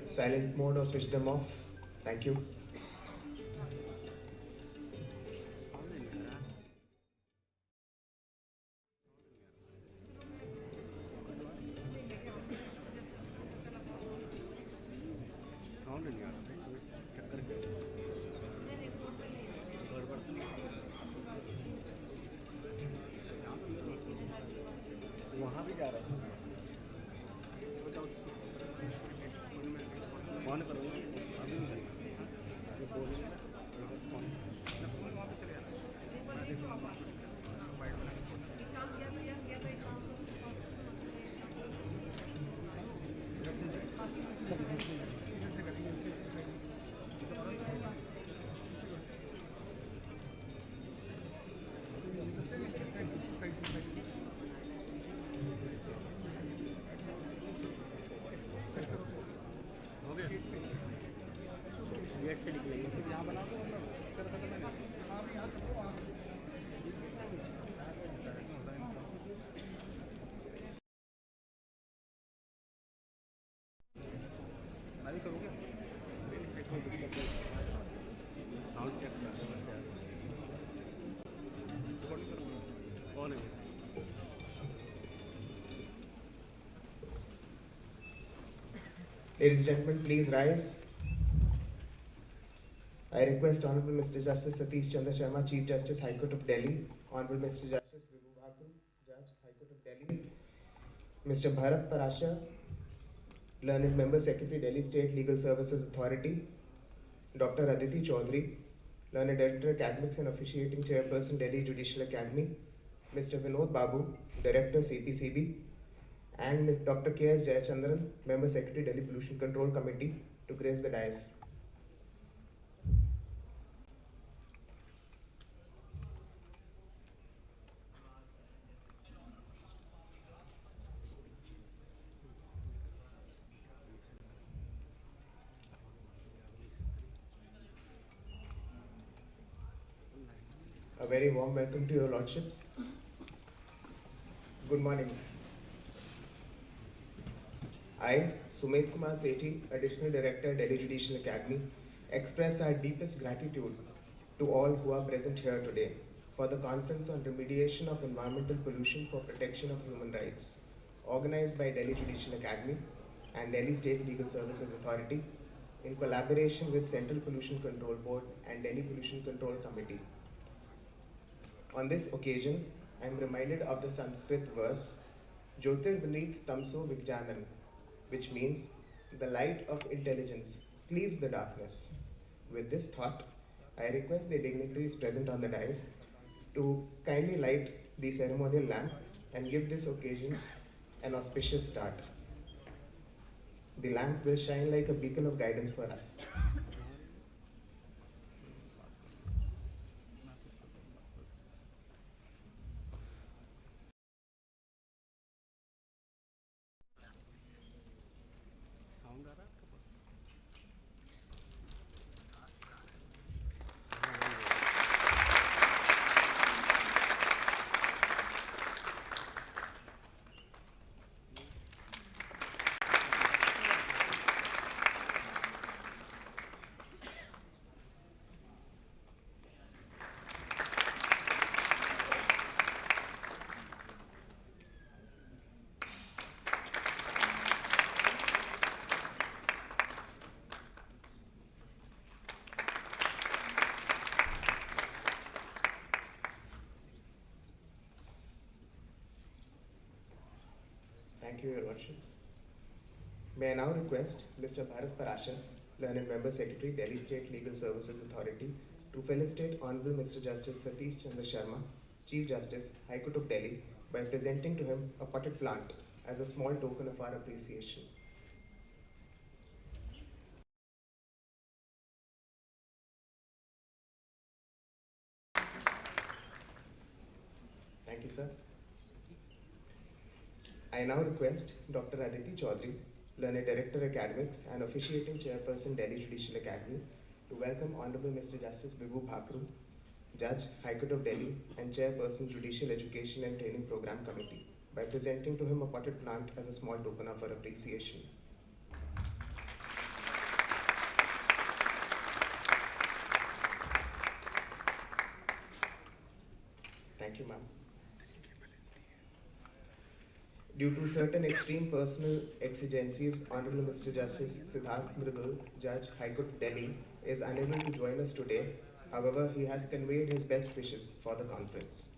silent mode or switch them off. Thank you. वहाँ भी जा रहा है फोन करो अभी नहीं ये बोलेंगे फोन वहाँ पे चले जाना हो गया गेट से निकलेंगे फिर यहाँ बना दो अभी करोगे साउंड चेक कौन है Ladies and gentlemen, please rise. I request Honorable Mr. Justice Satish Chandra Sharma, Chief Justice, High Court of Delhi, Honorable Mr. Justice Vibhu Bhakur, Judge, High Court of Delhi, Mr. Bharat Parasha, Learned Member Secretary, Delhi State Legal Services Authority, Dr. Aditi Chaudhary, Learned Director, Academics and Officiating Chairperson, Delhi Judicial Academy, Mr. Vinod Babu, Director, CPCB, and Ms. Dr. K.S. Jayachandran, Member Secretary, Delhi Pollution Control Committee, to grace the dais. A very warm welcome to your lordships. Good morning. I, Sumit Kumar Sethi, Additional Director, Delhi Judicial Academy, express our deepest gratitude to all who are present here today for the Conference on Remediation of Environmental Pollution for Protection of Human Rights, organized by Delhi Judicial Academy and Delhi State Legal Services Authority in collaboration with Central Pollution Control Board and Delhi Pollution Control Committee. On this occasion, I am reminded of the Sanskrit verse, Jyotir Vineet Tamso Vigjanan, which means the light of intelligence cleaves the darkness. With this thought, I request the dignitaries present on the dais to kindly light the ceremonial lamp and give this occasion an auspicious start. The lamp will shine like a beacon of guidance for us. Sound आ रहा है आपके पास Thank you, Your Lordships. May I now request Mr. Bharat Parasha, Learned Member Secretary, Delhi State Legal Services Authority, to felicitate Honorable Mr. Justice Satish Chandra Sharma, Chief Justice, High Court of Delhi, by presenting to him a potted plant as a small token of our appreciation. Thank you, sir. I now request Dr. Aditi Chaudhary, Learned Director Academics and Officiating Chairperson, Delhi Judicial Academy, to welcome Honorable Mr. Justice Vibhu Bhakur, Judge, High Court of Delhi, and Chairperson, Judicial Education and Training Program Committee, by presenting to him a potted plant as a small token of our appreciation. Thank you, ma'am. Due to certain extreme personal exigencies, Honorable Mr. Justice Siddharth Mridul, Judge, High Court, Delhi, is unable to join us today. However, he has conveyed his best wishes for the conference.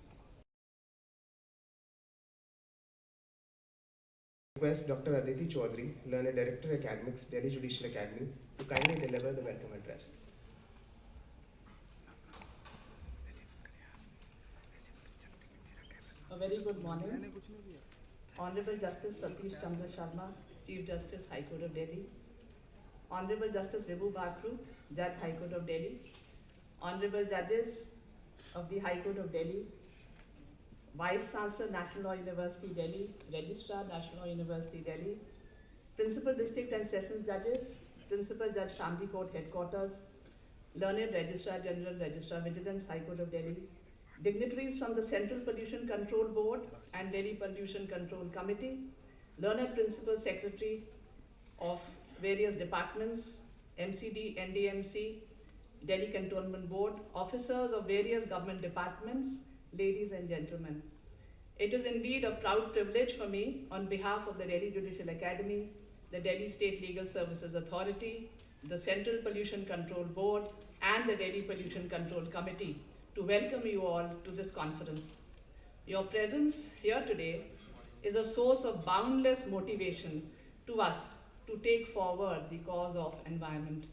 Request Dr. Aditi Chaudhary, Learned Director Academics, Delhi Judicial Academy, to kindly deliver the welcome address. A very good morning. Honorable Justice Satish Chandra Sharma, Chief Justice, High Court of Delhi. Honorable Justice Vibhu Bakru, Judge, High Court of Delhi. Honorable Judges of the High Court of Delhi. Vice Chancellor, National Law University, Delhi. Registrar, National Law University, Delhi. Principal District and Sessions Judges. Principal Judge, Family Court Headquarters. Learned Registrar General, Registrar Vigilance, High Court of Delhi. Dignitaries from the Central Pollution Control Board and Delhi Pollution Control Committee, learned Principal Secretary of various departments, MCD, NDMC, Delhi Cantonment Board, officers of various government departments, ladies and gentlemen. It is indeed a proud privilege for me, on behalf of the Delhi Judicial Academy, the Delhi State Legal Services Authority, the Central Pollution Control Board, and the Delhi Pollution Control Committee, to welcome you all to this conference. Your presence here today is a source of boundless motivation to us to take forward the cause of environment.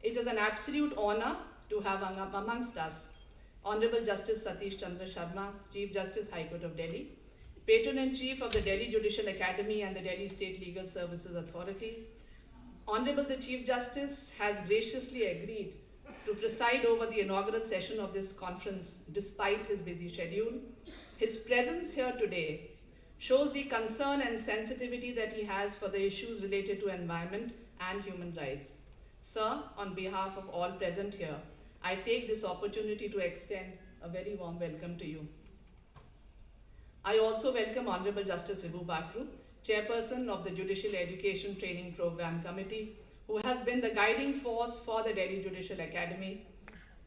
It is an absolute honor to have amongst us Honorable Justice Satish Chandra Sharma, Chief Justice, High Court of Delhi, Patron-in-Chief of the Delhi Judicial Academy and the Delhi State Legal Services Authority. Honorable the Chief Justice has graciously agreed to preside over the inaugural session of this conference despite his busy schedule. His presence here today shows the concern and sensitivity that he has for the issues related to environment and human rights. Sir, on behalf of all present here, I take this opportunity to extend a very warm welcome to you. I also welcome Honorable Justice Vibhu Bakru, Chairperson of the Judicial Education Training Program Committee, who has been the guiding force for the Delhi Judicial Academy.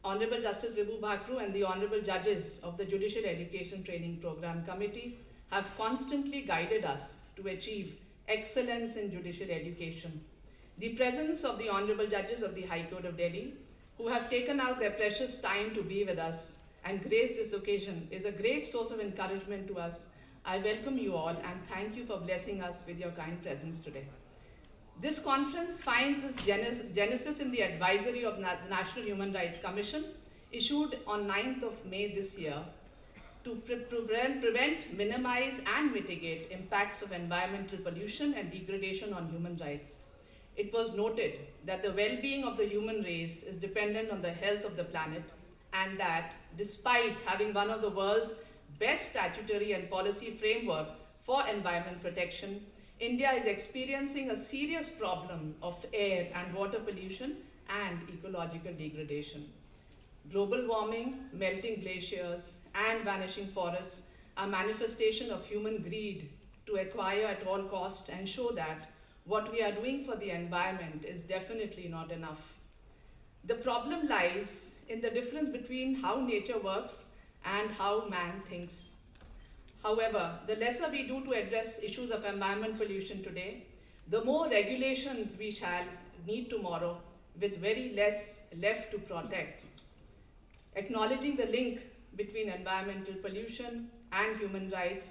Honorable Justice Vibhu Bakru and the Honorable Judges of the Judicial Education Training Program Committee have constantly guided us to achieve excellence in judicial education. The presence of the Honorable Judges of the High Court of Delhi, who have taken out their precious time to be with us and grace this occasion, is a great source of encouragement to us. I welcome you all and thank you for blessing us with your kind presence today. This conference finds its genesis in the advisory of the National Human Rights Commission, issued on 9th of May this year, to prevent, minimize and mitigate impacts of environmental pollution and degradation on human rights. It was noted that the well-being of the human race is dependent on the health of the planet, and that despite having one of the world's best statutory and policy framework for environment protection, India is experiencing a serious problem of air and water pollution and ecological degradation. Global warming, melting glaciers, and vanishing forests are manifestation of human greed to acquire at all cost and show that what we are doing for the environment is definitely not enough. The problem lies in the difference between how nature works and how man thinks. However, the lesser we do to address issues of environment pollution today, the more regulations we shall need tomorrow with very less left to protect. Acknowledging the link between environmental pollution and human rights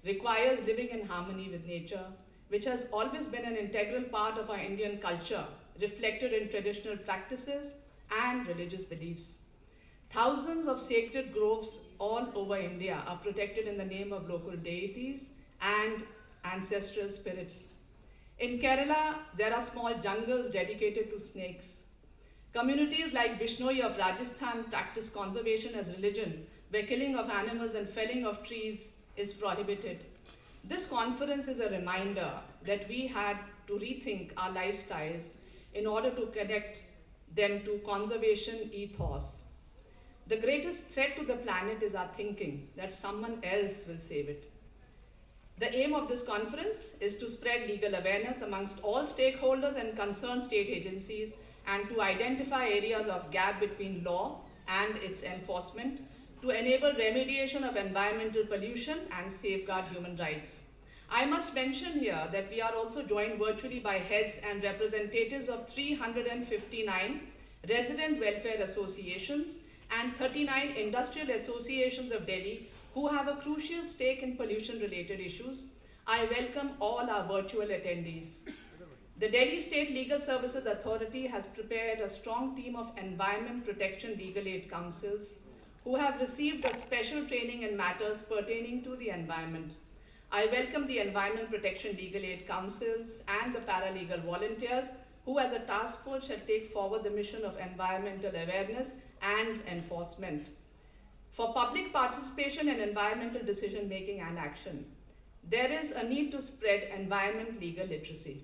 requires living in harmony with nature, which has always been an integral part of our Indian culture, reflected in traditional practices and religious beliefs. Thousands of sacred groves all over India are protected in the name of local deities and ancestral spirits. In Kerala, there are small jungles dedicated to snakes. Communities like Bishnoi of Rajasthan practice conservation as religion, where killing of animals and felling of trees is prohibited. This conference is a reminder that we had to rethink our lifestyles in order to connect them to conservation ethos. The greatest threat to the planet is our thinking that someone else will save it. The aim of this conference is to spread legal awareness amongst all stakeholders and concerned state agencies and to identify areas of gap between law and its enforcement, to to enable remediation of environmental pollution and safeguard human rights. I must mention here that we are also joined virtually by heads and representatives of 359 resident welfare associations and 39 industrial associations of Delhi who have a crucial stake in pollution-related issues. I welcome all our virtual attendees. The Delhi State Legal Services Authority has prepared a strong team of Environment Protection Legal Aid Councils who have received a special training in matters pertaining to the environment. I welcome the Environment Protection Legal Aid Councils and the paralegal volunteers who as a task force shall take forward the mission of environmental awareness and enforcement. For public participation in environmental decision making and action, there is a need to spread environment legal literacy.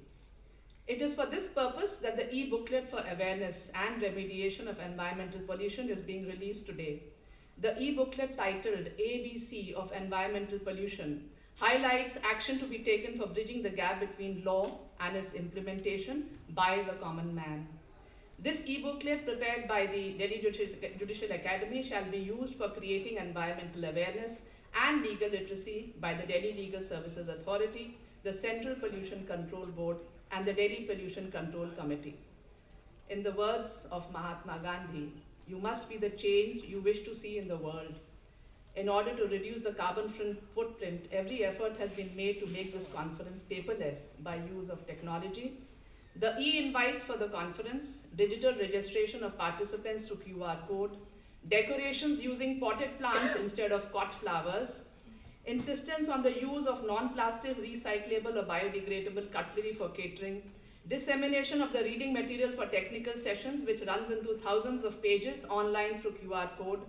It is for this purpose that the e-booklet for awareness and remediation of environmental pollution is being released today. The e-booklet titled ABC of Environmental Pollution highlights action to be taken for bridging the gap between law and its implementation by the common man. This e-booklet prepared by the Delhi Judicial Academy shall be used for creating environmental awareness and legal literacy by the Delhi Legal Services Authority, the Central Pollution Control Board, and the Delhi Pollution Control Committee. In the words of Mahatma Gandhi, you must be the change you wish to see in the world. In order to reduce the carbon footprint, every effort has been made to make this conference paperless by use of technology. The e-invites for the conference, digital registration of participants through QR code, decorations using potted plants instead of cut flowers, insistence on the use of non-plastic, recyclable or biodegradable cutlery for catering, dissemination of the reading material for technical sessions which runs into thousands of pages online through QR code,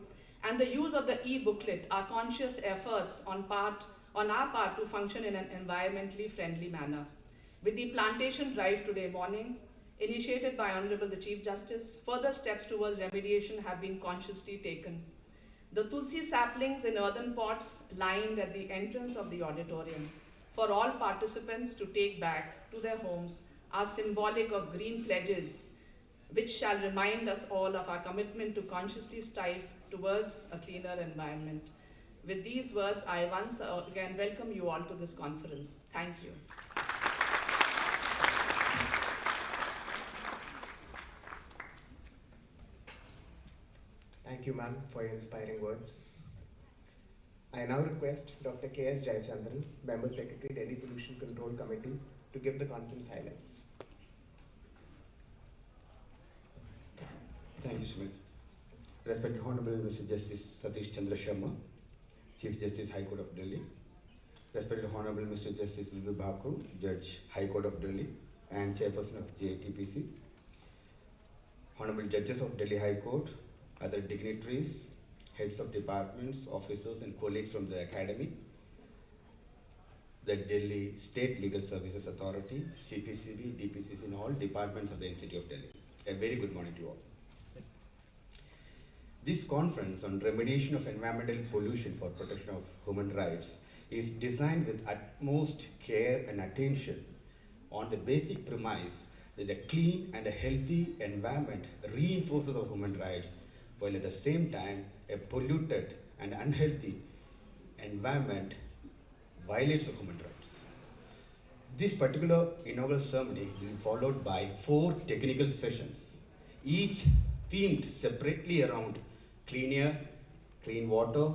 and the use of the e-booklet are conscious efforts on our part to function in an environmentally friendly manner. With the plantation drive today morning, initiated by Honorable the Chief Justice, further steps towards remediation have been consciously taken. The tulsi saplings in earthen pots lined at the entrance of the auditorium for all participants to take back to their homes are symbolic of green pledges which shall remind us all of our commitment to consciously strive towards a cleaner environment. With these words, I once again welcome you all to this conference. Thank you. Thank you, ma'am, for your inspiring words. I now request Dr. K.S. Jayachandran, Member Secretary, Delhi Pollution Control Committee, to give the conference highlights. Thank you, Sumit. Respected Honorable Mr. Justice Satish Chandra Sharma, Chief Justice, High Court of Delhi. Respected Honorable Mr. Justice Vibhu Bhakru, Judge, High Court of Delhi and Chairperson of JTPC. Honorable Judges of Delhi High Court, other dignitaries, heads of departments, officers and colleagues from the Academy, the Delhi State Legal Services Authority, CPCB, DPCC and all departments of the NCT of Delhi. A very good morning to you all. This conference on remediation of environmental pollution for protection of human rights is designed with utmost care and attention on the basic premise that a clean and a healthy environment reinforces our human rights, while at the same time a polluted and unhealthy environment violates our human rights. This particular inaugural ceremony will be followed by 4 technical sessions, each themed separately around clean air, clean water,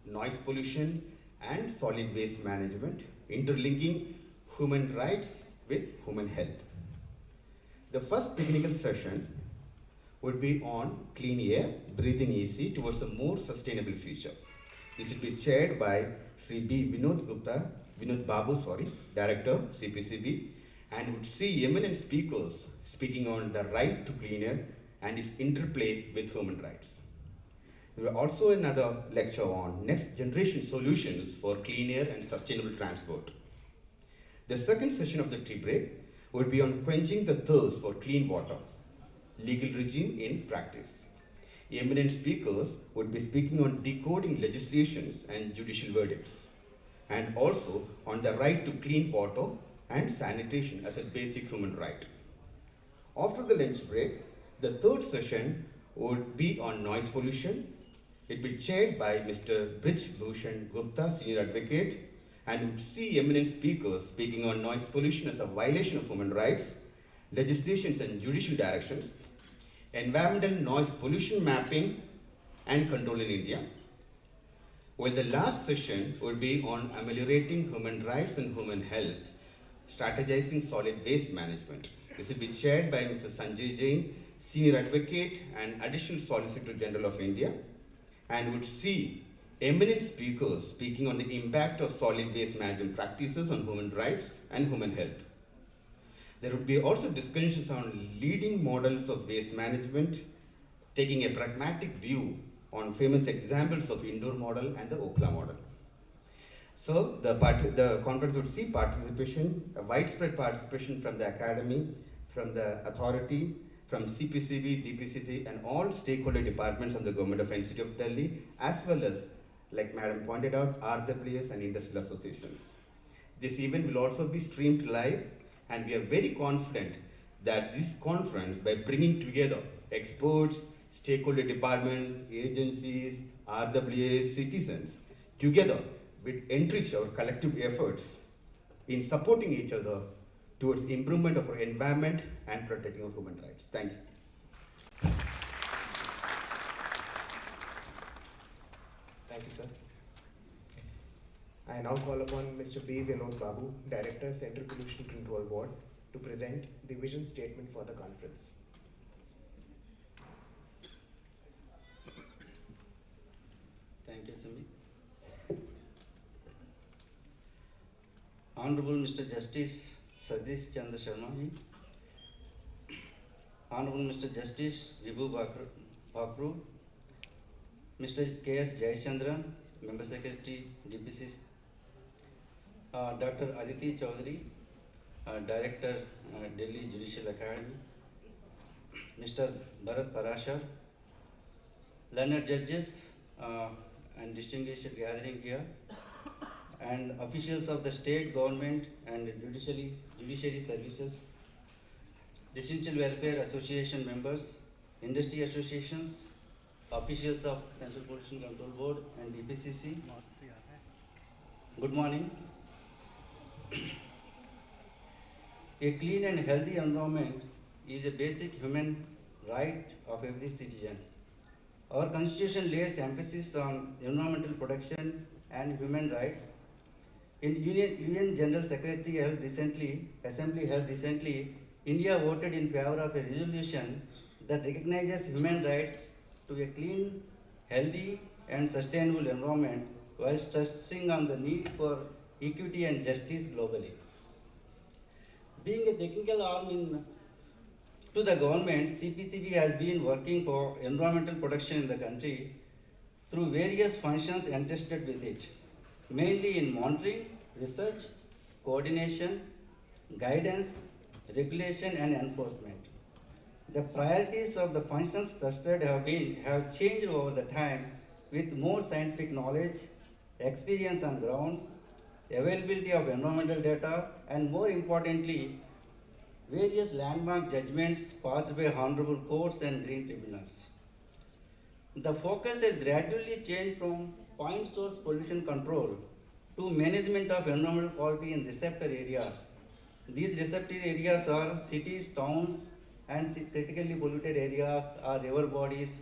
noise pollution and solid waste management, interlinking human rights with human health. The first technical session would be on clean air, breathing easy towards a more sustainable future. This will be chaired by Sri B. Vinod Babu, Director, CPCB, and would see eminent speakers speaking on the right to clean air and its interplay with human rights. There will also another lecture on next generation solutions for clean air and sustainable transport. The second session of the tea break would be on quenching the thirst for clean water, legal regime in practice. Eminent speakers would be speaking on decoding legislations and judicial verdicts, and also on the right to clean water and sanitation as a basic human right. After the lunch break, the third session would be on noise pollution, It will be chaired by Mr. Brij Bhushan Gupta, Senior Advocate, and would see eminent speakers speaking on noise pollution as a violation of human rights, legislations and judicial directions, environmental noise pollution mapping and control in India. While the last session would be on ameliorating human rights and human health, strategizing solid waste management. This will be chaired by Mr. Sanjay Jain, Senior Advocate and Additional Solicitor General of India, and would see eminent speakers speaking on the impact of solid waste management practices on human rights and human health. There would be also discussions on leading models of waste management, taking a pragmatic view on famous examples of indoor model and the Okla model. So the conference would see participation, a widespread participation from the academy, from the authority, from CPCB, DPCC, and all stakeholder departments of the government of NCT of Delhi, as well as, like Madam pointed out, RWS and industrial associations. This event will also be streamed live, and we are very confident that this conference, by bringing together experts, stakeholder departments, agencies, RWAs, citizens, together will enrich our collective efforts in supporting each other towards improvement of our environment and protecting our human rights. Thank you. Thank you, sir. I now call upon Mr. B. Vinod Babu, Director, Central Pollution Control Board, to present the vision statement for the conference. Thank you, Sumi. Honorable Mr. Justice Satish Chandra Sharma ji, Honorable Mr. Justice Vibhu Bakru, Mr. K.S. Jayachandran, Member Secretary, DPC, Dr. Aditi Chaudhary, Director, Delhi Judicial Academy, Mr. Bharat Parashar, learned judges and distinguished gathering here, and officials of the state government and judiciary services, Distinction Welfare Association members, industry associations, officials of Central Pollution Control Board and DPCC. Good morning. A clean and healthy environment is a basic human right of every citizen. Our constitution lays emphasis on environmental protection and human rights. In UN General Secretary Assembly held recently, India voted in favor of a resolution that recognizes human rights to a clean, healthy and sustainable environment while stressing on the need for equity and justice globally. Being a technical arm to the government, CPCB has been working for environmental protection in the country through various functions entrusted with it, mainly in monitoring, research, coordination, guidance, regulation and enforcement. The priorities of the functions trusted have changed over the time with more scientific knowledge, experience on ground, availability of environmental data, and more importantly, various landmark judgments passed by honorable courts and green tribunals. The focus has gradually changed from point source pollution control to management of environmental quality in receptor areas. These receptor areas are cities, towns, and critically polluted areas or river bodies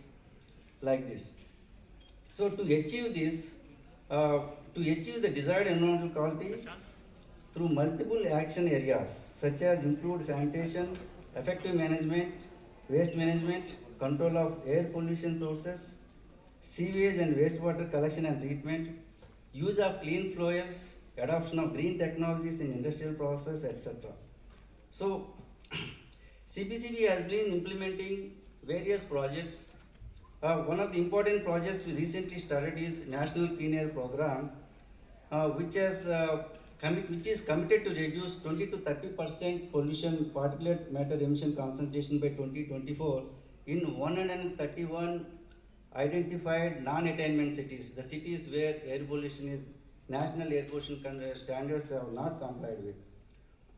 like this. So to achieve this, to achieve the desired environmental quality through multiple action areas such as improved sanitation, effective management, waste management, control of air pollution sources, sewage and wastewater collection and treatment, use of clean fuels, adoption of green technologies in industrial process, etc. So, CPCB has been implementing various projects. One of the important projects we recently started is National Clean Air Program, which is committed to reduce 20 to 30% pollution particulate matter emission concentration by 2024 in 131 identified non-attainment cities, the cities where air pollution is national air pollution standards are not complied with.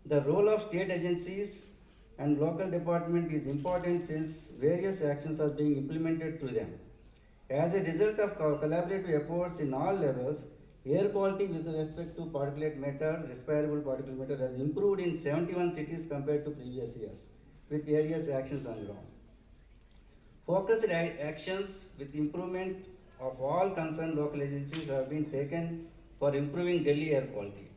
The role of state agencies and local department is important since various actions are being implemented through them. As a result of collaborative efforts in all levels, air quality with respect to particulate matter, respirable particulate matter has improved in 71 cities compared to previous years, with various actions on ground. Focused actions with improvement of all concerned local agencies have been taken for improving Delhi air quality.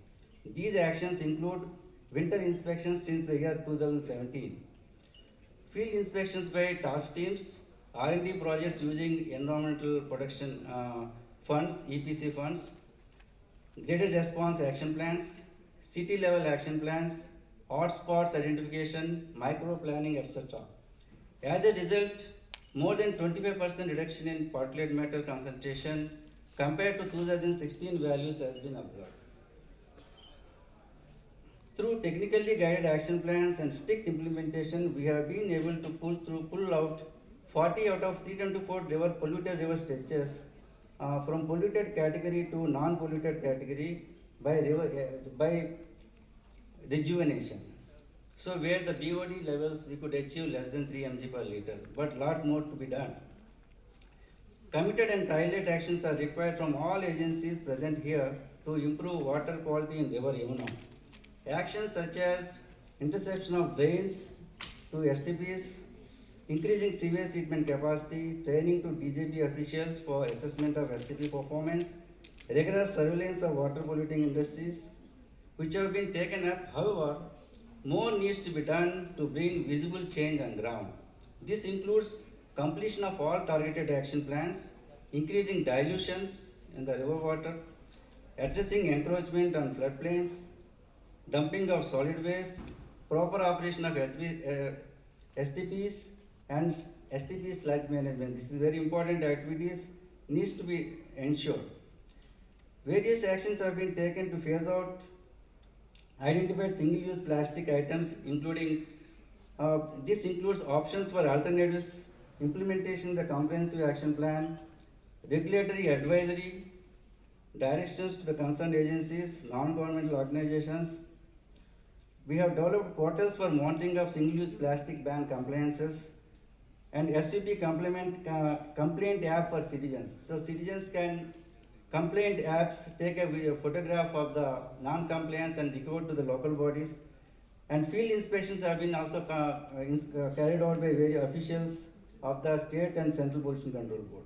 These actions include winter inspections since the year 2017, field inspections by task teams, R&D projects using environmental protection funds, EPC funds, graded response action plans, city level action plans, hotspots identification, micro planning, etc. As a result, more than 25% reduction in particulate matter concentration compared to 2016 values has been observed. Through technically guided action plans and strict implementation, we have been able to pull out 40 out of 324 polluted river stretches from polluted category to non-polluted category by rejuvenation. So where the BOD levels we could achieve less than 3 mg per liter, but lot more to be done. Committed and tireless actions are required from all agencies present here to improve water quality in River Yamuna. Actions such as interception of drains to STPs, increasing sewage treatment capacity, training to DJB officials for assessment of STP performance, rigorous surveillance of water polluting industries, which have been taken up. However, more needs to be done to bring visible change on ground. This includes completion of all targeted action plans, increasing dilutions in the river water, addressing encroachment on floodplains, dumping of solid waste, proper operation of STPs and STP sludge management. This is very important activities needs to be ensured. Various actions have been taken to phase out identified single-use plastic items, including this includes options for alternatives, implementation of the comprehensive action plan, regulatory advisory, directions to the concerned agencies, non-governmental organizations. We have developed portals for monitoring of single-use plastic ban compliances and SUP complaint app for citizens. So citizens can complaint apps take a photograph of the non-compliance and report to the local bodies. And field inspections have been also carried out by various officials of the state and central pollution control board.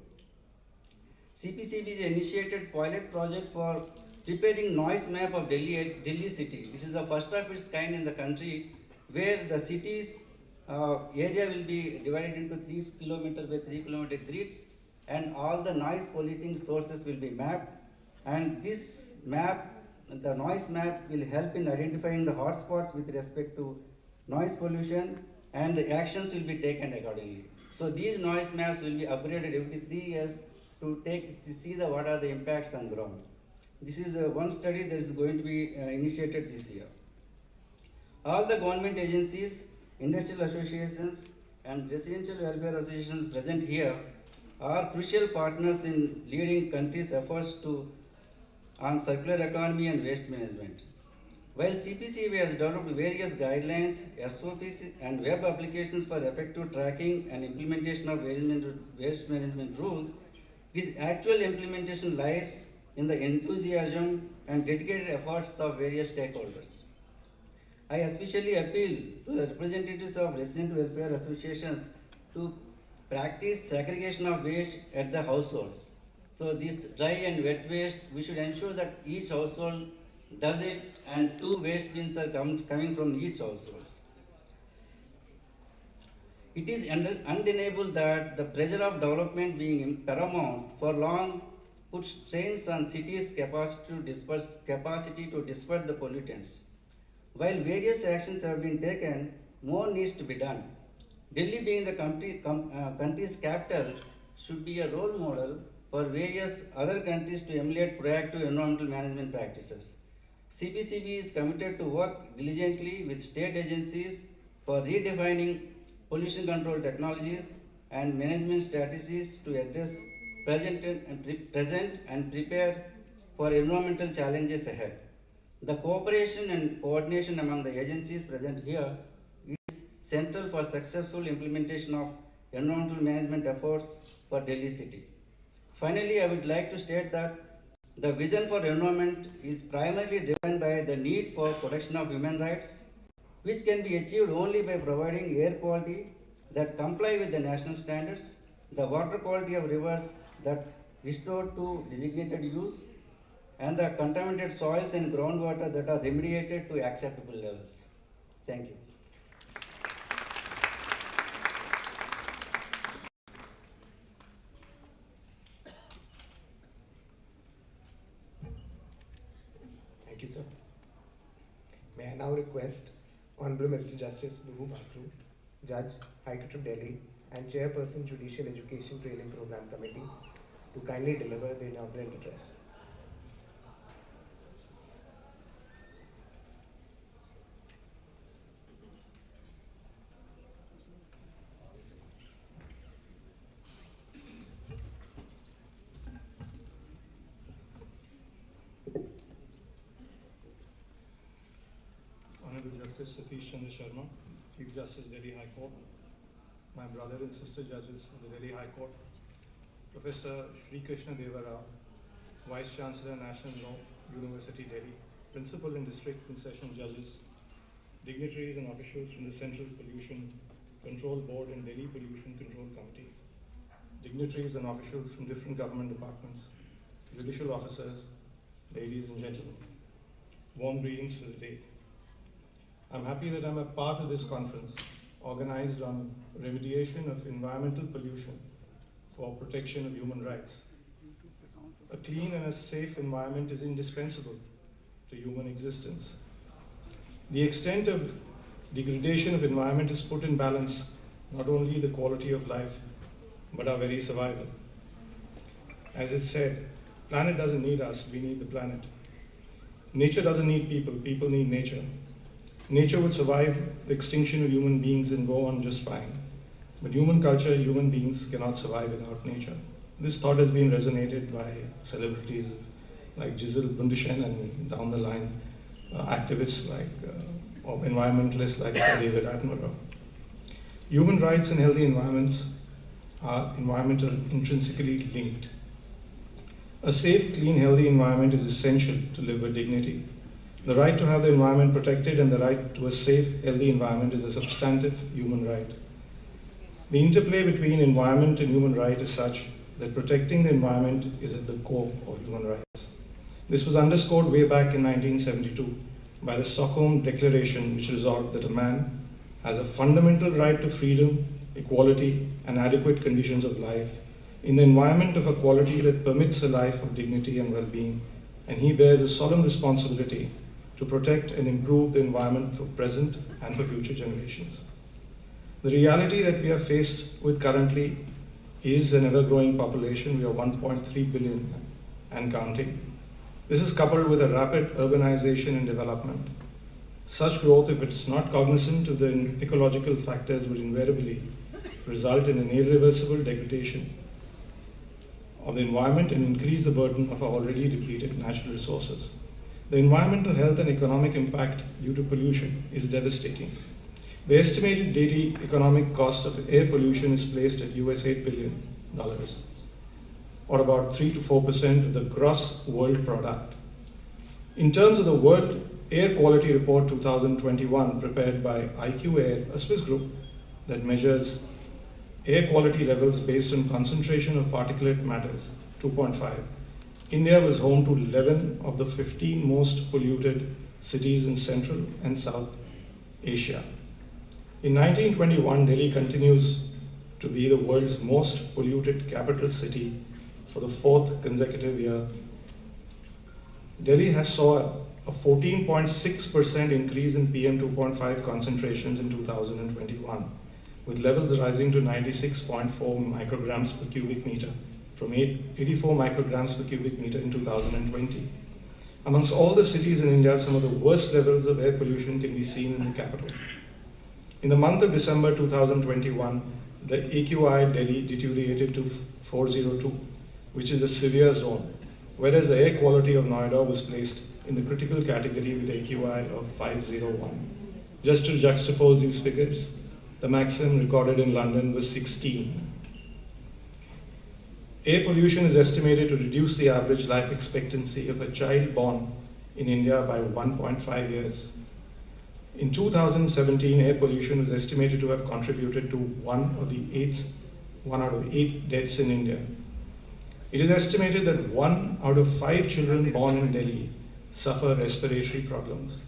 CPCB initiated pilot project for preparing noise map of Delhi city. This is the first of its kind in the country, where the city's area will be divided into 3 km by 3 km grids, and all the noise polluting sources will be mapped. And this map, the noise map, will help in identifying the hotspots with respect to noise pollution, and the actions will be taken accordingly. So these noise maps will be upgraded every 3 years to see what are the impacts on ground. This is one study that is going to be initiated this year. All the government agencies, industrial associations, and residential welfare associations present here are crucial partners in leading countries' efforts on circular economy and waste management. While CPCB has developed various guidelines, SOPs, and web applications for effective tracking and implementation of waste management rules, its actual implementation lies in the enthusiasm and dedicated efforts of various stakeholders. I especially appeal to the representatives of resident welfare associations to practice segregation of waste at the households. So this dry and wet waste, we should ensure that each household does it, and 2 waste bins are coming from each household. It is undeniable that the pressure of development being paramount for long puts strains on cities' capacity to disperse the pollutants. While various actions have been taken, more needs to be done. Delhi, being the country's capital, should be a role model for various other countries to emulate proactive environmental management practices. CPCB is committed to work diligently with state agencies for redefining pollution control technologies and management strategies to address present and prepare for environmental challenges ahead. The cooperation and coordination among the agencies present here is central for successful implementation of environmental management efforts for Delhi city. Finally, I would like to state that the vision for environment is primarily driven by the need for protection of human rights, which can be achieved only by providing air quality that comply with the national standards, the water quality of rivers that restore to designated use, and the contaminated soils and groundwater that are remediated to acceptable levels. Thank you. Thank you, sir. May I now request Honorable Mr. Justice Bubu Bakru, Judge, High Court of Delhi, and Chairperson Judicial Education Training Program Committee to kindly deliver the inaugural address. Honorable Justice Satish Chandra Sharma, Chief Justice, Delhi High Court, my brother and sister judges of the Delhi High Court, Professor Sri Krishna Deva Rao, Vice Chancellor, National Law, University, Delhi, Principal and District and Session Judges, dignitaries and officials from the Central Pollution Control Board and Delhi Pollution Control Committee, dignitaries and officials from different government departments, judicial officers, ladies and gentlemen. Warm greetings for the day. I'm happy that I'm a part of this conference organized on remediation of environmental pollution for protection of human rights. A clean and a safe environment is indispensable to human existence. The extent of degradation of environment is put in balance not only the quality of life, but our very survival. As it's said, planet doesn't need us, we need the planet. Nature doesn't need people, people need nature. Nature would survive the extinction of human beings and go on just fine. But human culture, human beings cannot survive without nature. This thought has been resonated by celebrities like Giselle Bundchen and down the line, activists like, or environmentalists like Sir David Attenborough. Human rights and healthy environments are environmental intrinsically linked. A safe, clean, healthy environment is essential to live with dignity. The right to have the environment protected and the right to a safe, healthy environment is a substantive human right. The interplay between environment and human right is such that protecting the environment is at the core of human rights. This was underscored way back in 1972 by the Stockholm Declaration, which resolved that a man has a fundamental right to freedom, equality, and adequate conditions of life in the environment of a quality that permits a life of dignity and well-being, and he bears a solemn responsibility to protect and improve the environment for present and for future generations. The reality that we are faced with currently is an ever-growing population. We are 1.3 billion and counting. This is coupled with a rapid urbanization and development. Such growth, if it's not cognizant of the ecological factors, would invariably result in an irreversible degradation of the environment and increase the burden of our already depleted natural resources. The environmental health and economic impact due to pollution is devastating. The estimated daily economic cost of air pollution is placed at US $8 billion, or about 3 to 4% of the gross world product. In terms of the World Air Quality Report 2021, prepared by IQ Air, a Swiss group that measures air quality levels based on concentration of particulate matters, 2.5, India was home to 11 of the 15 most polluted cities in Central and South Asia. In 1921, Delhi continues to be the world's most polluted capital city for the fourth consecutive year. Delhi has saw a 14.6% increase in PM 2.5 concentrations in 2021, with levels rising to 96.4 micrograms per cubic meter from 84 micrograms per cubic meter in 2020. Amongst all the cities in India, some of the worst levels of air pollution can be seen in the capital. In the month of December 2021, the AQI Delhi deteriorated to 402, which is a severe zone, whereas the air quality of Noida was placed in the critical category with AQI of 501. Just to juxtapose these figures, the maximum recorded in London was 16. Air pollution is estimated to reduce the average life expectancy of a child born in India by 1.5 years. In 2017, air pollution was estimated to have contributed to one out of eight deaths in India. It is estimated that 1 out of 5 children born in Delhi suffer respiratory problems.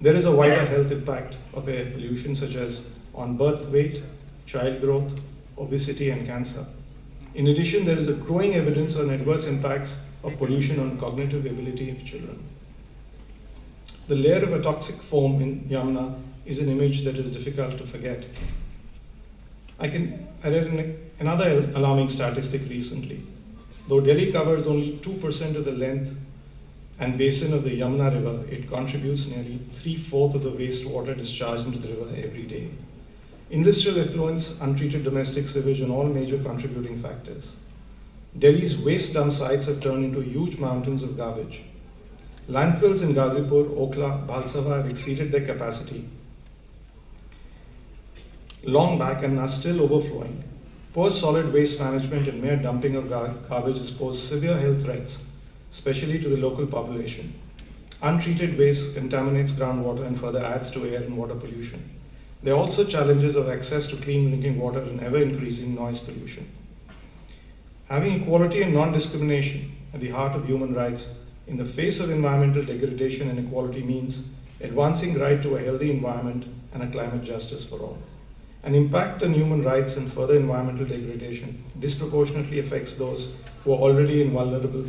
There is a wider health impact of air pollution, such as on birth weight, child growth, obesity, and cancer. In addition, there is a growing evidence on adverse impacts of pollution on cognitive ability of children. The layer of a toxic foam in Yamuna is an image that is difficult to forget. I read another alarming statistic recently. Though Delhi covers only 2% of the length and basin of the Yamuna River, it contributes nearly 3/4 of the wastewater discharged into the river every day. Industrial effluents, untreated domestic sewage, and all major contributing factors. Delhi's waste dump sites have turned into huge mountains of garbage. Landfills in Ghazipur, Okla, Bhalsava have exceeded their capacity long back and are still overflowing. Poor solid waste management and mere dumping of garbage has posed severe health threats, especially to the local population. Untreated waste contaminates groundwater and further adds to air and water pollution. There are also challenges of access to clean drinking water and ever-increasing noise pollution. Having equality and non-discrimination at the heart of human rights in the face of environmental degradation and inequality means advancing right to a healthy environment and a climate justice for all. An impact on human rights and further environmental degradation disproportionately affects those who are already in vulnerable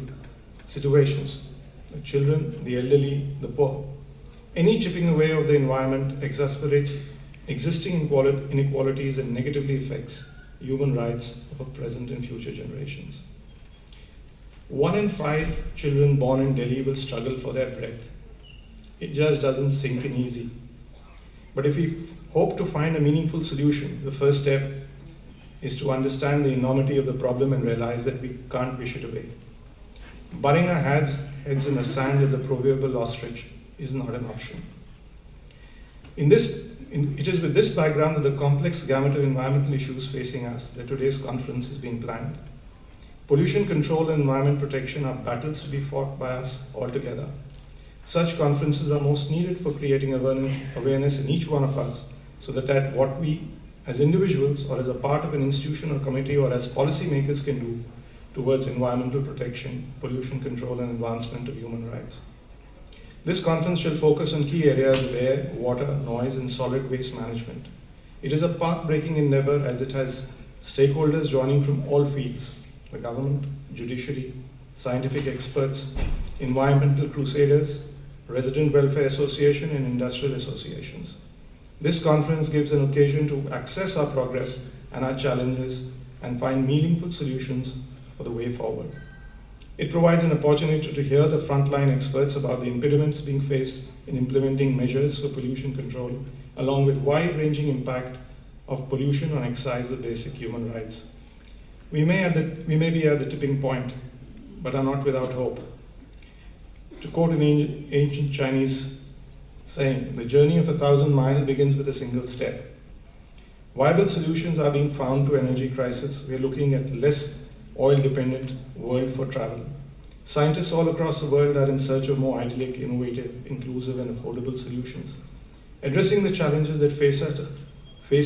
situations: the children, the elderly, the poor. Any chipping away of the environment exacerbates existing inequalities and negatively affects human rights of present and future generations. 1 in 5 children born in Delhi will struggle for their breath. It just doesn't sink in easy. But if we hope to find a meaningful solution, the first step is to understand the enormity of the problem and realize that we can't wish it away. Burying our heads in the sand as a proverbial ostrich is not an option. It is with this background that the complex gamut of environmental issues facing us that today's conference is being planned. Pollution control and environment protection are battles to be fought by us all together. Such conferences are most needed for creating awareness in each one of us, so that what we as individuals or as a part of an institution or committee or as policymakers can do towards environmental protection, pollution control, and advancement of human rights. This conference shall focus on key areas of air, water, noise, and solid waste management. It is a path-breaking endeavor as it has stakeholders joining from all fields: the government, judiciary, scientific experts, environmental crusaders, resident welfare association, and industrial associations. This conference gives an occasion to assess our progress and our challenges and find meaningful solutions for the way forward. It provides an opportunity to hear the frontline experts about the impediments being faced in implementing measures for pollution control, along with wide-ranging impact of pollution on exercise of basic human rights. We may be at the tipping point, but are not without hope. To quote an ancient Chinese saying, the journey of 1,000 miles begins with a single step. Viable solutions are being found to energy crisis. We are looking at less oil-dependent world for travel. Scientists all across the world are in search of more idyllic, innovative, inclusive, and affordable solutions. Addressing the challenges that face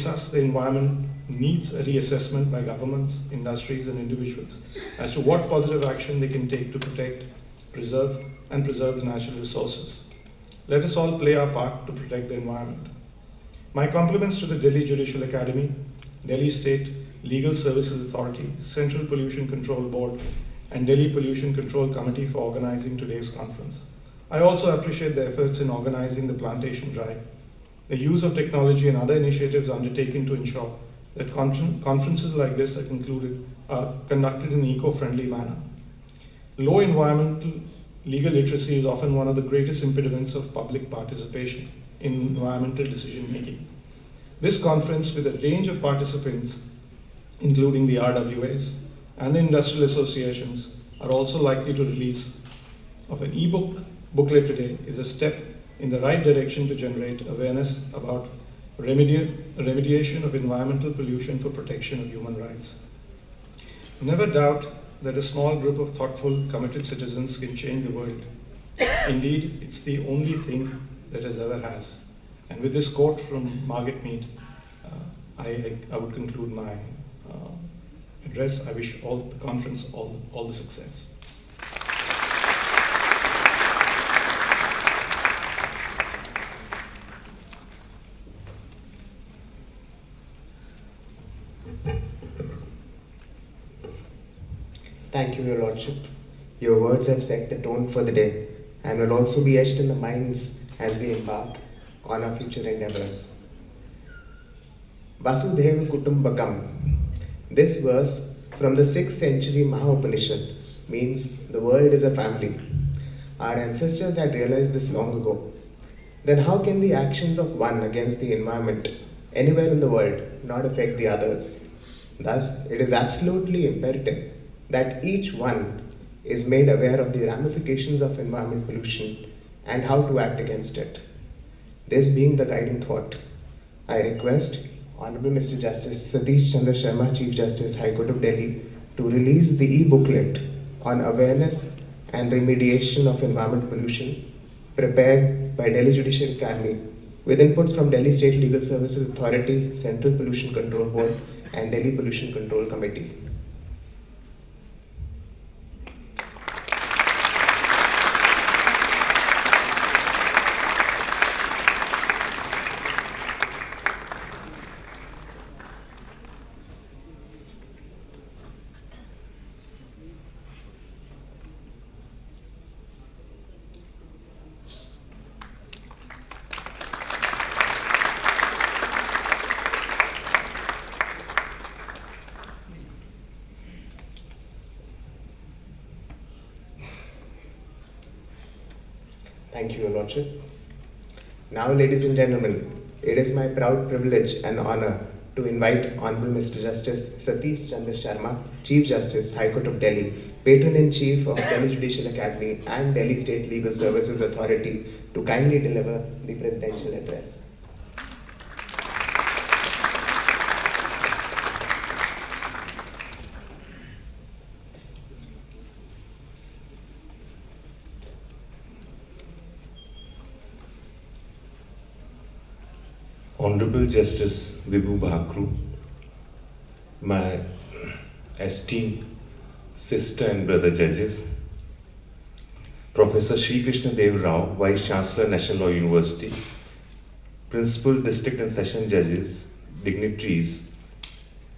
us, the environment needs a reassessment by governments, industries, and individuals as to what positive action they can take to protect, preserve the natural resources. Let us all play our part to protect the environment. My compliments to the Delhi Judicial Academy, Delhi State Legal Services Authority, Central Pollution Control Board, and Delhi Pollution Control Committee for organizing today's conference. I also appreciate the efforts in organizing the plantation drive, the use of technology and other initiatives undertaken to ensure that conferences like this are conducted in an eco-friendly manner. Low environmental legal literacy is often one of the greatest impediments of public participation in environmental decision making. This conference, with a range of participants, including the RWAs and the industrial associations, are also likely to release of an booklet today, is a step in the right direction to generate awareness about remediation of environmental pollution for protection of human rights. Never doubt that a small group of thoughtful, committed citizens can change the world. Indeed, it's the only thing that has ever has. And with this quote from Margaret Mead, I would conclude my address. I wish all the conference all the success. Thank you, Your Lordship. Your words have set the tone for the day and will also be etched in the minds as we embark on our future endeavors. Vasudhaiva Kutumbakam. This verse from the 6th century Maha-Upanishad means the world is a family. Our ancestors had realized this long ago. Then how can the actions of one against the environment anywhere in the world not affect the others? Thus, it is absolutely imperative that each one is made aware of the ramifications of environment pollution and how to act against it. This being the guiding thought, I request Honorable Mr. Justice Satish Chandra Sharma, Chief Justice, High Court of Delhi, to release the e-booklet on awareness and remediation of environment pollution prepared by Delhi Judicial Academy with inputs from Delhi State Legal Services Authority, Central Pollution Control Board and Delhi Pollution Control Committee. Thank you, Your Lordship. Now, ladies and gentlemen, it is my proud privilege and honor to invite Honorable Mr. Justice Satish Chandra Sharma, Chief Justice, High Court of Delhi, Patron-in-Chief of Delhi Judicial Academy and Delhi State Legal Services Authority, to kindly deliver the presidential address. Honorable Justice Vibhu Bhakru, my esteemed sister and brother judges, Professor Sri Krishna Dev Rao, Vice Chancellor, National Law University, Principal District and Session Judges, dignitaries,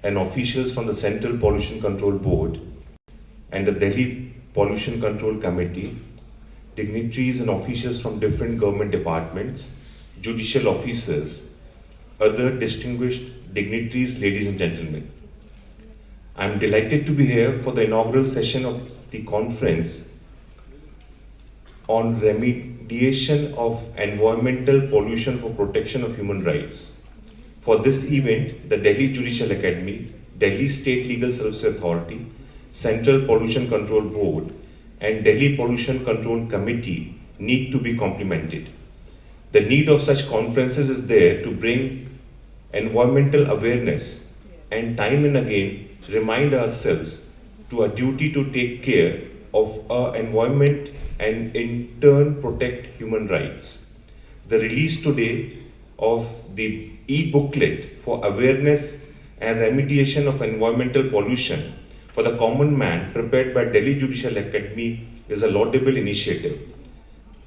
and officials from the Central Pollution Control Board and the Delhi Pollution Control Committee, dignitaries and officials from different government departments, judicial officers, other distinguished dignitaries, ladies and gentlemen. I am delighted to be here for the inaugural session of the conference on remediation of environmental pollution for protection of human rights. For this event, the Delhi Judicial Academy, Delhi State Legal Services Authority, Central Pollution Control Board, and Delhi Pollution Control Committee need to be complemented. The need of such conferences is there to bring environmental awareness and time and again remind ourselves to our duty to take care of our environment and in turn protect human rights. The release today of the e-booklet for awareness and remediation of environmental pollution for the common man prepared by Delhi Judicial Academy is a laudable initiative,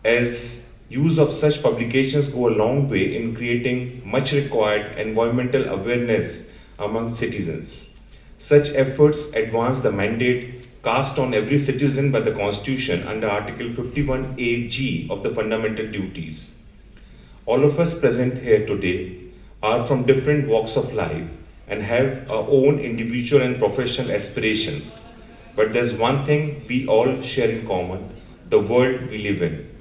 as use of such publications go a long way in creating much required environmental awareness among citizens. Such efforts advance the mandate cast on every citizen by the Constitution under Article 51AG of the Fundamental Duties. All of us present here today are from different walks of life and have our own individual and professional aspirations. But there's one thing we all share in common: the world we live in.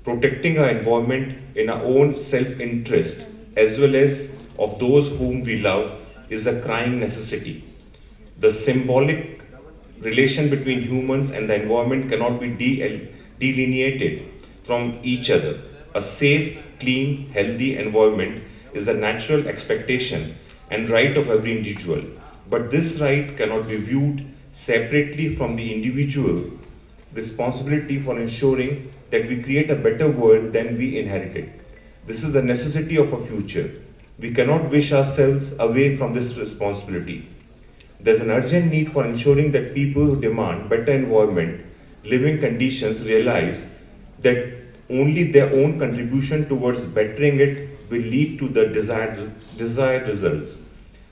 Protecting our environment in our own self-interest as well as of those whom we love is a crying necessity. The symbolic relation between humans and the environment cannot be delineated from each other. A safe, clean, healthy environment is the natural expectation and right of every individual. But this right cannot be viewed separately from the individual responsibility for ensuring that we create a better world than we inherited. This is the necessity of a future. We cannot wish ourselves away from this responsibility. There's an urgent need for ensuring that people who demand better environment, living conditions realize that only their own contribution towards bettering it will lead to the desired results.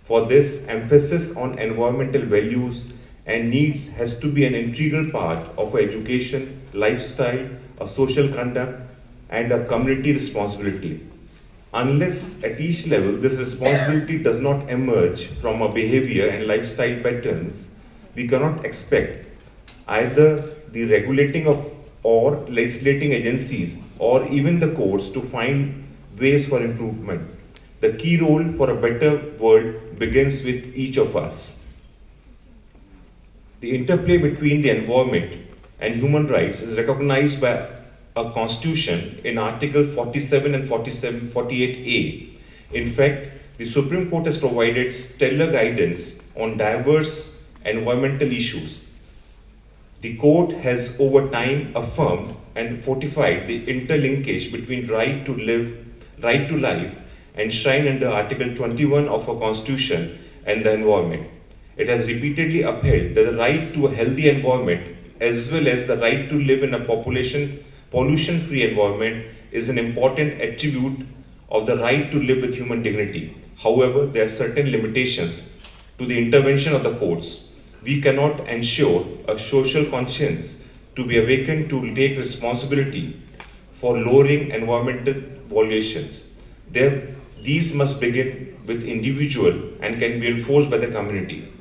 For this, emphasis on environmental values and needs has to be an integral part of our education, lifestyle, a social conduct, and a community responsibility. Unless at each level this responsibility does not emerge from our behavior and lifestyle patterns, we cannot expect either the regulating of or legislating agencies or even the courts to find ways for improvement. The key role for a better world begins with each of us. The interplay between the environment and human rights is recognized by a constitution in Article 47 and 48A. In fact, the Supreme Court has provided stellar guidance on diverse environmental issues. The court has over time affirmed and fortified the interlinkage between right to life, enshrined under Article 21 of our Constitution, and the environment. It has repeatedly upheld that the right to a healthy environment as well as the right to live in a pollution-free environment is an important attribute of the right to live with human dignity. However, there are certain limitations to the intervention of the courts. We cannot ensure a social conscience to be awakened to take responsibility for lowering environmental violations. These must begin with individual and can be enforced by the community.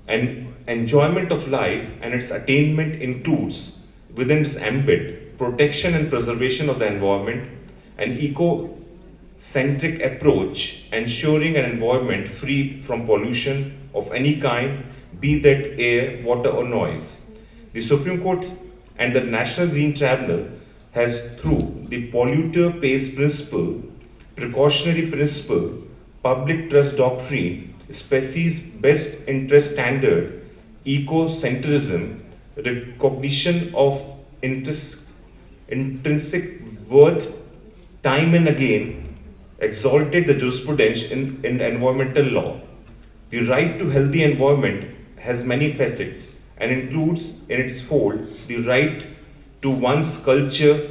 And enjoyment of life and its attainment includes, within its ambit, protection and preservation of the environment, an eco-centric approach, ensuring an environment free from pollution of any kind, be that air, water or noise. The Supreme Court and the National Green Tribunal has, through the polluter pays principle, precautionary principle, public trust doctrine, species best interest standard, eco-centrism, recognition of intrinsic worth, time and again exalted the jurisprudence in environmental law. The right to healthy environment has many facets and includes in its fold the right to one's culture,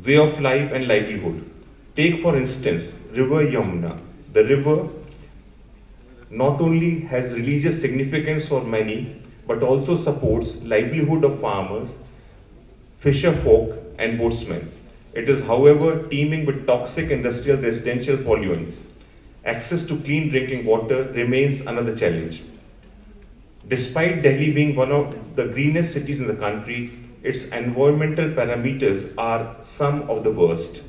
way of life and livelihood. Take for instance River Yamuna. The river not only has religious significance for many but also supports livelihood of farmers, fisher folk and boatsmen. It is however teeming with toxic industrial residential pollutants. Access to clean drinking water remains another challenge. Despite Delhi being one of the greenest cities in the country, its environmental parameters are some of the worst.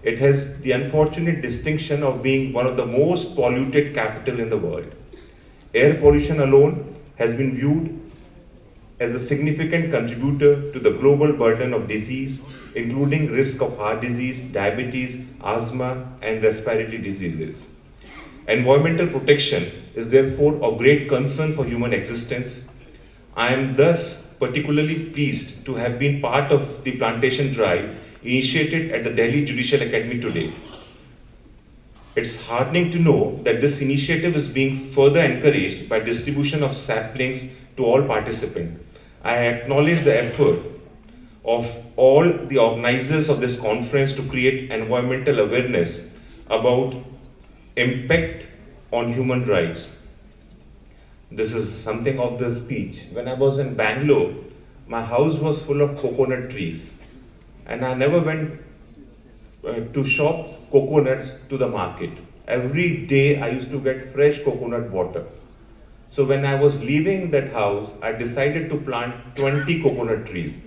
It has the unfortunate distinction of being one of the most polluted capital in the world. Air pollution alone has been viewed as a significant contributor to the global burden of disease, including risk of heart disease, diabetes, asthma, and respiratory diseases. Environmental protection is therefore of great concern for human existence. I am thus particularly pleased to have been part of the plantation drive initiated at the Delhi Judicial Academy today. It's heartening to know that this initiative is being further encouraged by distribution of saplings to all participants. I acknowledge the effort of all the organizers of this conference to create environmental awareness about impact on human rights. This is something of the speech. When I was in Bangalore, my house was full of coconut trees, and I never went to shop coconuts to the market. Every day I used to get fresh coconut water. So when I was leaving that house, I decided to plant 20 coconut trees.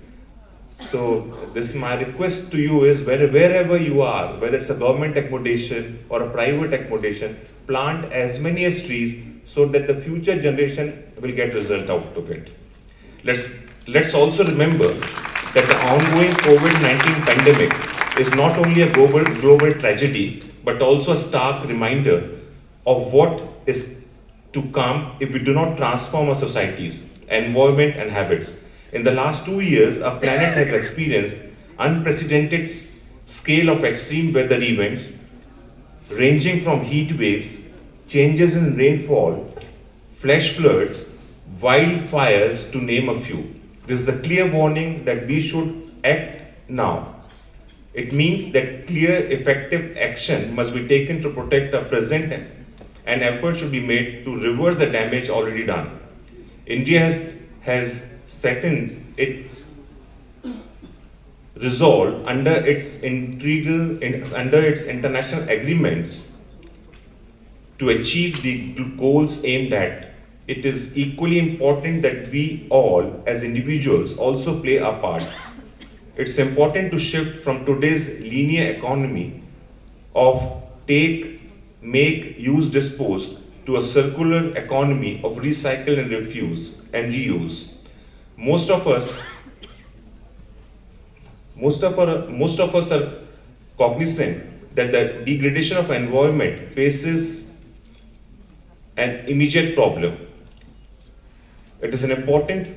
So this my request to you is wherever you are, whether it's a government accommodation or a private accommodation, plant as many as trees so that the future generation will get result out of it. Let's also remember that the ongoing COVID-19 pandemic is not only a global tragedy, but also a stark reminder of what is to come if we do not transform our societies. environment, and habits. In the last 2 years, our planet has experienced unprecedented scale of extreme weather events ranging from heat waves, changes in rainfall, flash floods, wildfires, to name a few. This is a clear warning that we should act now. It means that clear, effective action must be taken to protect our present, and effort should be made to reverse the damage already done. India has strengthened its resolve under its international agreements to achieve the goals aimed at. It is equally important that we all, as individuals, also play our part. It's important to shift from today's linear economy of take, make, use, dispose to a circular economy of recycle and refuse and reuse. Most of us are cognizant that the degradation of environment faces an immediate problem. It is important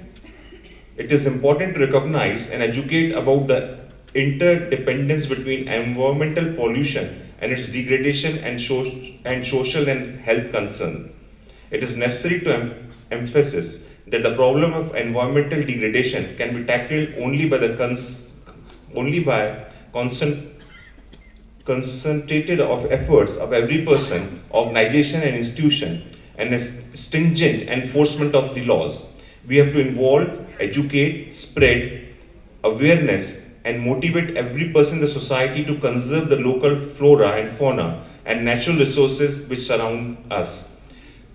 to recognize and educate about the interdependence between environmental pollution and its degradation and social and health concern. It is necessary to emphasize that the problem of environmental degradation can be tackled only by concentrated of efforts of every person, organization, and institution, and a stringent enforcement of the laws. We have to involve, educate, spread awareness, and motivate every person in the society to conserve the local flora and fauna and natural resources which surround us.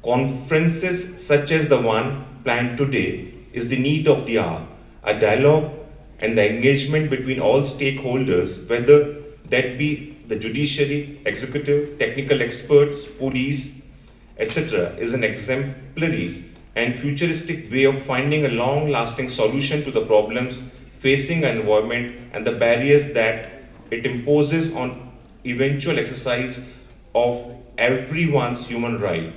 Conferences such as the one planned today is the need of the hour. A dialogue and the engagement between all stakeholders, whether that be the judiciary, executive, technical experts, police, etc., is an exemplary and futuristic way of finding a long-lasting solution to the problems facing an environment and the barriers that it imposes on eventual exercise of everyone's human right.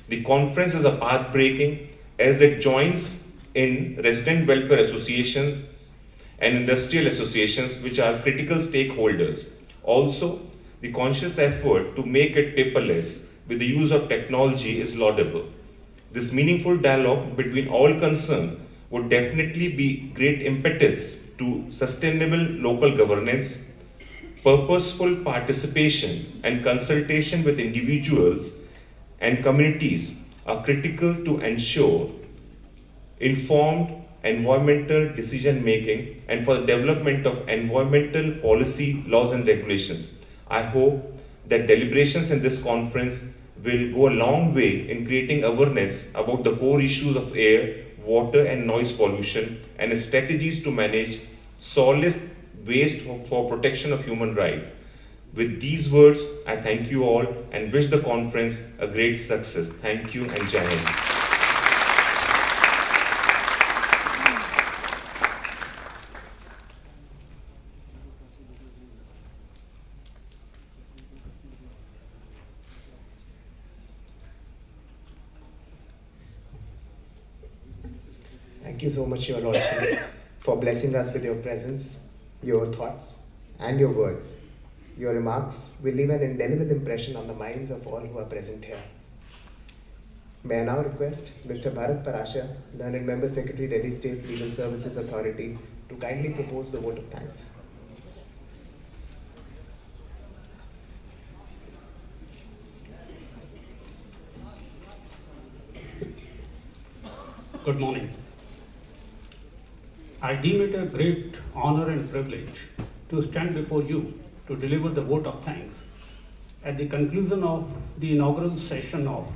The conference is a path-breaking as it joins in resident welfare associations and industrial associations, which are critical stakeholders. Also, the conscious effort to make it paperless with the use of technology is laudable. This meaningful dialogue between all concerned would definitely be great impetus to sustainable local governance. Purposeful participation and consultation with individuals and communities are critical to ensure informed environmental decision making and for the development of environmental policy, laws, and regulations. I hope that deliberations in this conference will go a long way in creating awareness about the core issues of air, water, and noise pollution, and strategies to manage solid waste for protection of human rights. With these words, I thank you all and wish the conference a great success. Thank you and Jai Hind. Thank you so much, Your Lordship, for blessing us with your presence, your thoughts, and your words. Your remarks will leave an indelible impression on the minds of all who are present here. May I now request Mr. Bharat Parasha, Learned Member Secretary, Delhi State Legal Services Authority, to kindly propose the vote of thanks. Good morning. I deem it a great honor and privilege to stand before you to deliver the vote of thanks at the conclusion of the inaugural session of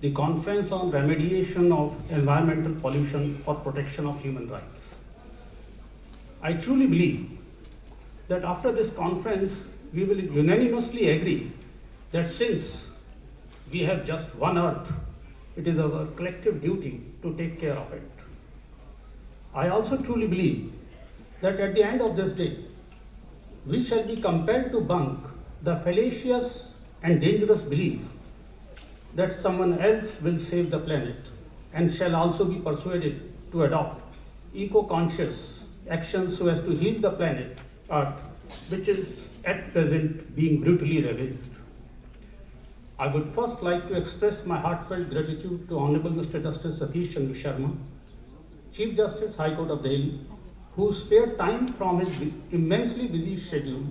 the Conference on Remediation of Environmental Pollution for Protection of Human Rights. I truly believe that after this conference, we will unanimously agree that since we have just one earth, it is our collective duty to take care of it. I also truly believe that at the end of this day, we shall be compelled to bunk the fallacious and dangerous belief that someone else will save the planet and shall also be persuaded to adopt eco-conscious actions so as to heal the planet Earth, which is at present being brutally ravaged. I would first like to express my heartfelt gratitude to Honorable Mr. Justice Satish Chandra Sharma, Chief Justice, High Court of Delhi, who spared time from his immensely busy schedule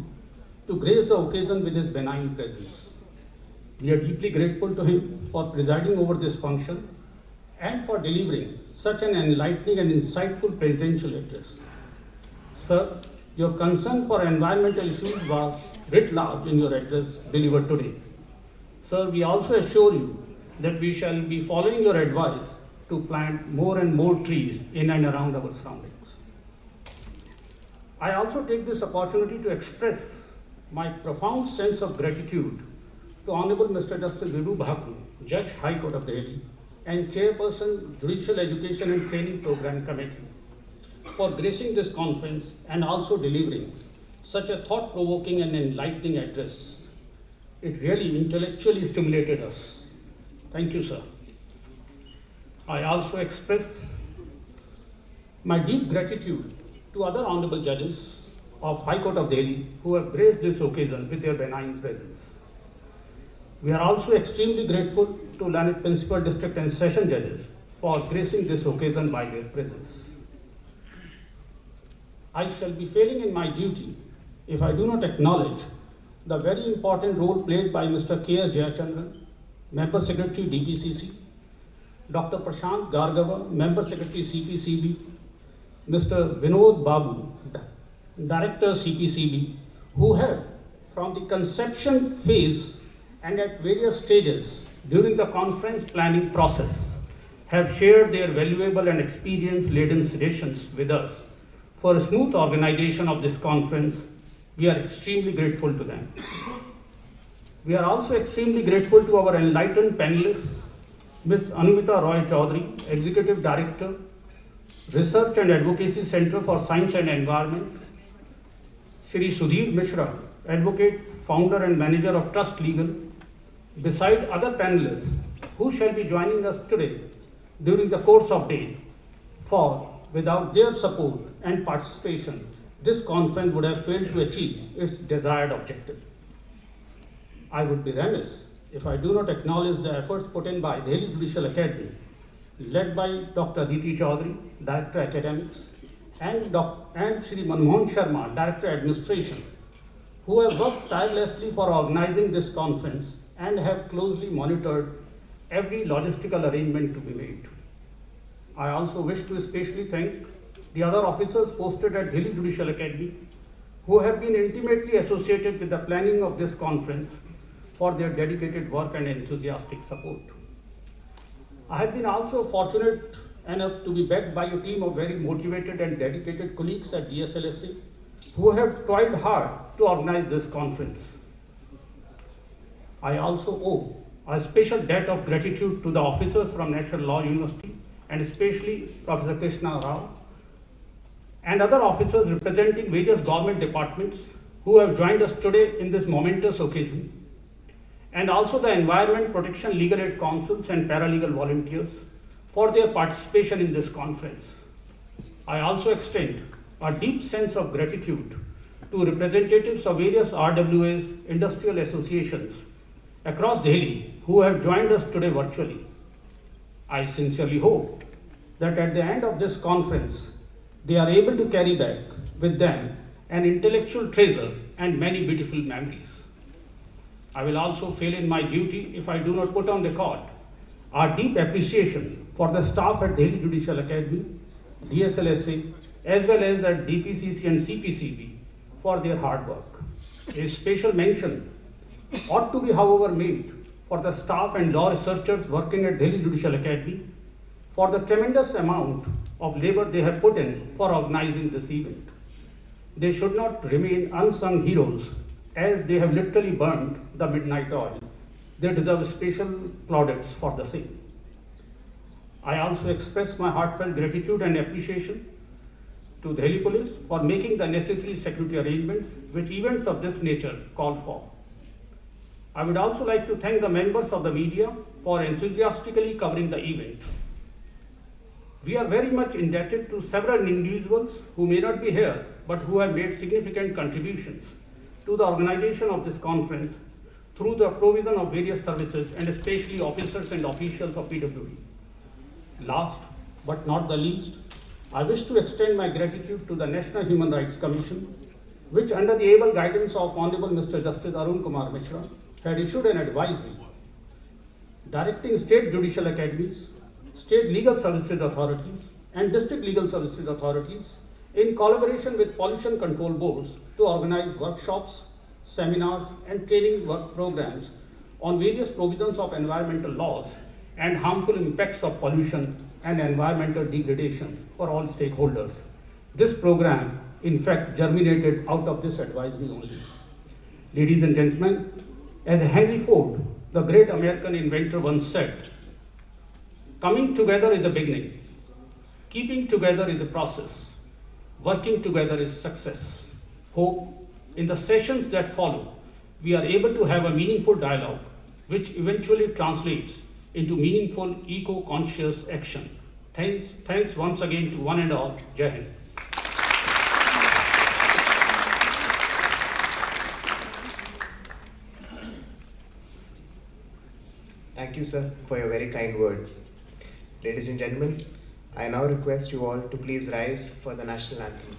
to grace the occasion with his benign presence. We are deeply grateful to him for presiding over this function and for delivering such an enlightening and insightful presidential address. Sir, your concern for environmental issues was writ large in your address delivered today. Sir, we also assure you that we shall be following your advice to plant more and more trees in and around our surroundings. I also take this opportunity to express my profound sense of gratitude to Honorable Mr. Justice Vibhu Bhakru, Judge, High Court of Delhi, and Chairperson, Judicial Education and Training Program Committee, for gracing this conference and also delivering such a thought-provoking and enlightening address. It really intellectually stimulated us. Thank you, sir. I also express my deep gratitude to other honorable judges of High Court of Delhi who have graced this occasion with their benign presence. We are also extremely grateful to learned principal district and session judges for gracing this occasion by their presence. I shall be failing in my duty if I do not acknowledge the very important role played by Mr. K. Jayachandran, Member Secretary DPCC, Dr. Prashant Gargava, Member Secretary CPCB, Mr. Vinod Babu, Director CPCB, who have from the conception phase and at various stages during the conference planning process have shared their valuable and experience-laden suggestions with us for a smooth organization of this conference. We are extremely grateful to them. We are also extremely grateful to our enlightened panelists, Ms. Anumita Roy Chaudhary, Executive Director, Research and Advocacy Center for Science and Environment, Shri Sudhir Mishra, Advocate, Founder and Manager of Trust Legal, beside other panelists who shall be joining us today during the course of day. For without their support and participation, this conference would have failed to achieve its desired objective. I would be remiss if I do not acknowledge the efforts put in by Delhi Judicial Academy, led by Dr. Aditi Chaudhary, Director Academics, and Shri Manmohan Sharma, Director Administration, who have worked tirelessly for organizing this conference and have closely monitored every logistical arrangement to be made. I also wish to especially thank the other officers posted at Delhi Judicial Academy who have been intimately associated with the planning of this conference for their dedicated work and enthusiastic support. I have been also fortunate enough to be backed by a team of very motivated and dedicated colleagues at DSLSA who have toiled hard to organize this conference. I also owe a special debt of gratitude to the officers from National Law University and especially Professor Krishna Rao and other officers representing various government departments who have joined us today in this momentous occasion, and also the Environment Protection Legal Aid Councils and paralegal volunteers for their participation in this conference. I also extend a deep sense of gratitude to representatives of various RWAs, industrial associations across Delhi who have joined us today virtually. I sincerely hope that at the end of this conference, they are able to carry back with them an intellectual treasure and many beautiful memories. I will also fail in my duty if I do not put on record our deep appreciation for the staff at Delhi Judicial Academy, DSLSA, as well as at DPCC and CPCB for their hard work. A special mention ought to be, however, made for the staff and law researchers working at Delhi Judicial Academy for the tremendous amount of labor they have put in for organizing this event. They should not remain unsung heroes as they have literally burned the midnight oil. They deserve special plaudits for the same. I also express my heartfelt gratitude and appreciation to Delhi Police for making the necessary security arrangements which events of this nature call for. I would also like to thank the members of the media for enthusiastically covering the event. We are very much indebted to several individuals who may not be here but who have made significant contributions to the organization of this conference through the provision of various services and especially officers and officials of PWD. Last but not the least, I wish to extend my gratitude to the National Human Rights Commission, which under the able guidance of Honorable Mr. Justice Arun Kumar Mishra had issued an advisory directing state judicial academies, state legal services authorities and district legal services authorities in collaboration with pollution control boards to organize workshops, seminars and training work programs on various provisions of environmental laws and harmful impacts of pollution and environmental degradation for all stakeholders. This program in fact germinated out of this advisory only. Ladies and gentlemen, as Henry Ford, the great American inventor, once said, "Coming together is a beginning, keeping together is a process, working together is success." Hope in the sessions that follow, we are able to have a meaningful dialogue which eventually translates into meaningful eco-conscious action. Thanks once again to one and all. Jai Hind. Thank you, sir, for your very kind words. Ladies and gentlemen, I now request you all to please rise for the national anthem.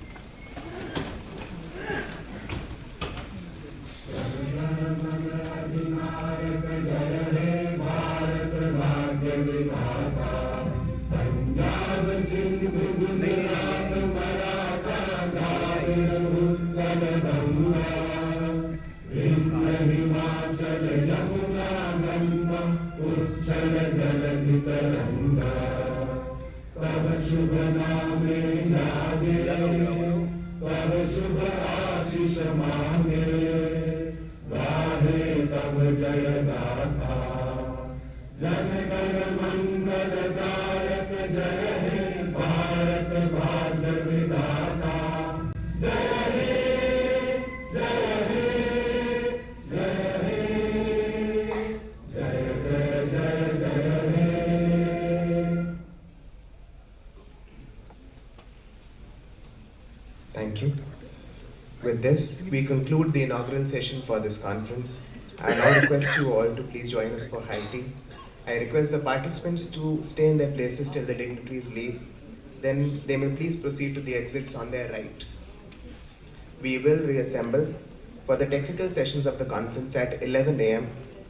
Thank you. With this, we conclude the inaugural session for this conference. I now request you all to please join us for high tea. I request the participants to stay in their places till the dignitaries leave. Then they may please proceed to the exits on their right. We will reassemble for the technical sessions of the conference at 11 a.m.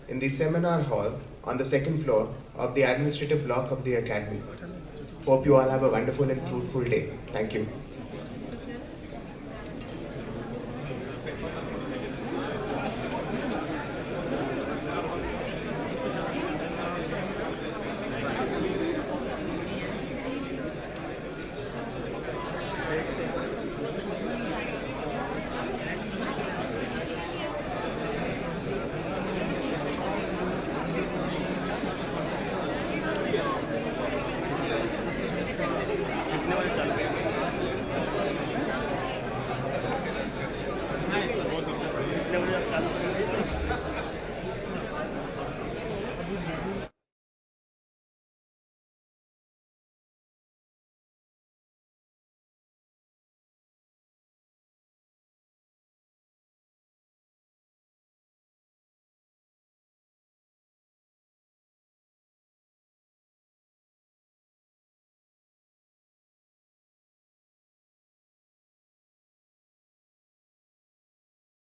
in the seminar hall on the second floor of the administrative block of the Academy. Hope you all have a wonderful and fruitful day. Thank you.